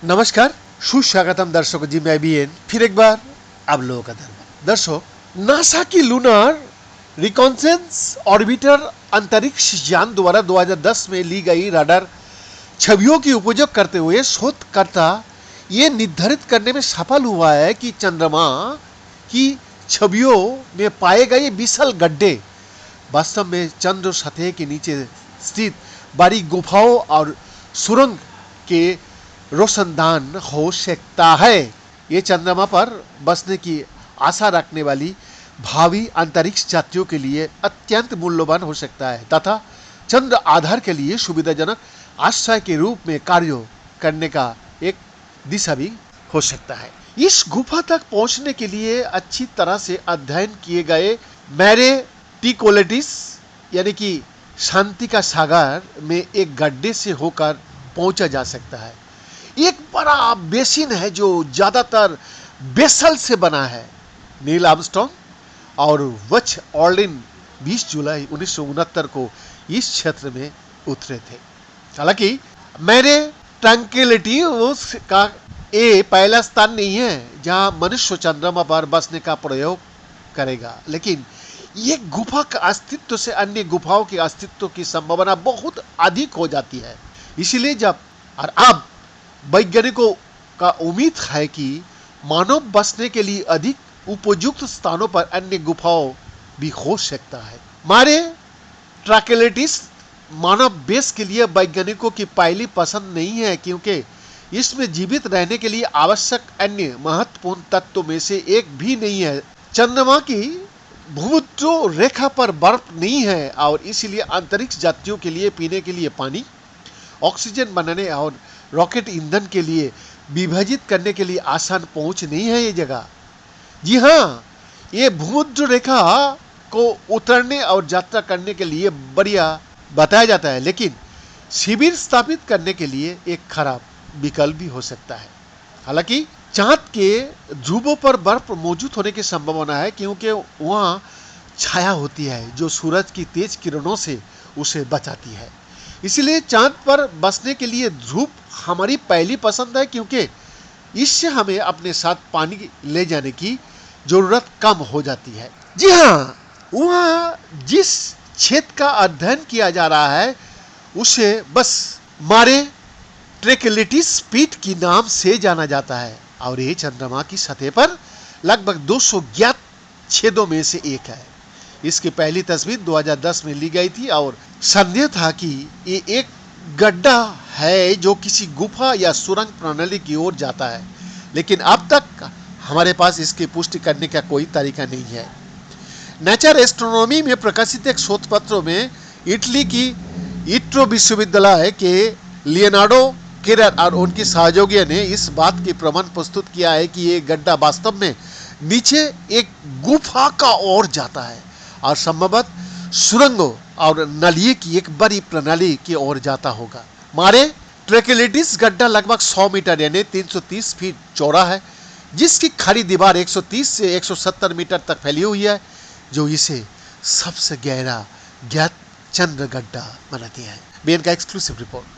नमस्कार, सुस्वागतम दर्शकों जी। मैं बीएन फिर एक बार आप लोगों का धन्यवाद। दर्शक, नासा की लूनर रिकॉन्सेंस ऑर्बिटर अंतरिक्ष यान द्वारा 2010 में ली गई रडार छवियों की उपयोग करते हुए शोधकर्ता ये निर्धारित करने में सफल हुआ है कि चंद्रमा की छवियों में पाए गए विशाल गड्ढे वास्तव में चंद्र सतह के नीचे स्थित बड़ी गुफाओं और सुरंग के रोशनदान हो सकता है। ये चंद्रमा पर बसने की आशा रखने वाली भावी अंतरिक्ष यात्रियों के लिए अत्यंत मूल्यवान हो सकता है तथा चंद्र आधार के लिए सुविधाजनक आश्रय के रूप में कार्य करने का एक दिशा भी हो सकता है। इस गुफा तक पहुंचने के लिए अच्छी तरह से अध्ययन किए गए मैरे टिकोलेटिस यानी कि शांति का सागर में एक गड्ढे से होकर पहुंचा जा सकता है। एक बड़ा बेसिन है जो ज्यादातर बेसल से बना है। नील आर्मस्ट्रांग और बज ऑल्ड्रिन 20 जुलाई 1969 को इस क्षेत्र में उतरे थे। हालांकि मैरे ट्रैंक्विलिटी का ये पहला स्थान नहीं है जहां मनुष्य चंद्रमा पर बसने का प्रयोग करेगा, लेकिन ये गुफा का अस्तित्व से अन्य गुफाओं के अस्तित्व की संभावना बहुत अधिक हो जाती है। इसीलिए अब वैज्ञानिकों का उम्मीद है कि मानव बसने के लिए अधिक उपयुक्त स्थानों पर अन्य गुफाओं भी हो सकता है। मारे ट्रैंक्विलिटिस मानव बेस के लिए वैज्ञानिकों की पहली पसंद नहीं है, क्योंकि इसमें जीवित रहने के लिए आवश्यक अन्य महत्वपूर्ण तत्वों में से एक भी नहीं है। चंद्रमा की भूमध्य रेखा पर बर्फ नहीं है और इसलिए अंतरिक्ष यात्रियों के लिए पीने के लिए पानी, ऑक्सीजन बनाने और रॉकेट ईंधन के लिए विभाजित करने के लिए आसान पहुंच नहीं है ये जगह। जी हाँ, ये भूमध्य रेखा को उतरने और यात्रा करने के लिए बढ़िया बताया जाता है, लेकिन शिविर स्थापित करने के लिए एक खराब विकल्प भी हो सकता है। हालांकि चांद के ध्रुवों पर बर्फ मौजूद होने की संभावना है, क्योंकि वहां छाया होती है जो सूरज की तेज किरणों से उसे बचाती है। इसलिए चांद पर बसने के लिए ध्रुव हमारी पहली पसंद है, क्योंकि इससे हमें अपने साथ पानी ले जाने की जरूरत कम हो जाती है। जी हाँ, वहाँ जिस क्षेत्र का अध्ययन किया जा रहा है उसे बस मारे ट्रैंक्विलिटिस पीठ के नाम से जाना जाता है और ये चंद्रमा की सतह पर लगभग 200 ज्ञात छेदों में से एक है। इसकी पहली तस्वीर 2010 में ली गई थी और संदेह था कि ये एक गड्ढा है जो किसी गुफा या सुरंग प्रणाली की ओर जाता है, लेकिन अब तक हमारे पास इसकी पुष्टि करने का कोई तरीका नहीं है। नेचर एस्ट्रोनॉमी में प्रकाशित एक शोध पत्र में इटली की इट्रो विश्वविद्यालय के लियोनार्डो केरर और उनके सहयोगियों ने इस बात की प्रमाण प्रस्तुत किया है कि ये गड्ढा वास्तव में नीचे एक गुफा का ओर जाता है और संभवतः सुरंगों और नलिये की एक बड़ी प्रणाली की ओर जाता होगा। मारे ट्रैंक्विलिटिस गड्ढा लगभग 100 मीटर यानी 330 फीट चौड़ा है, जिसकी खड़ी दीवार 130 से 170 मीटर तक फैली हुई है, जो इसे सबसे गहरा ज्ञात चंद्र गड्ढा बनाती है। बीएन का एक्सक्लूसिव रिपोर्ट।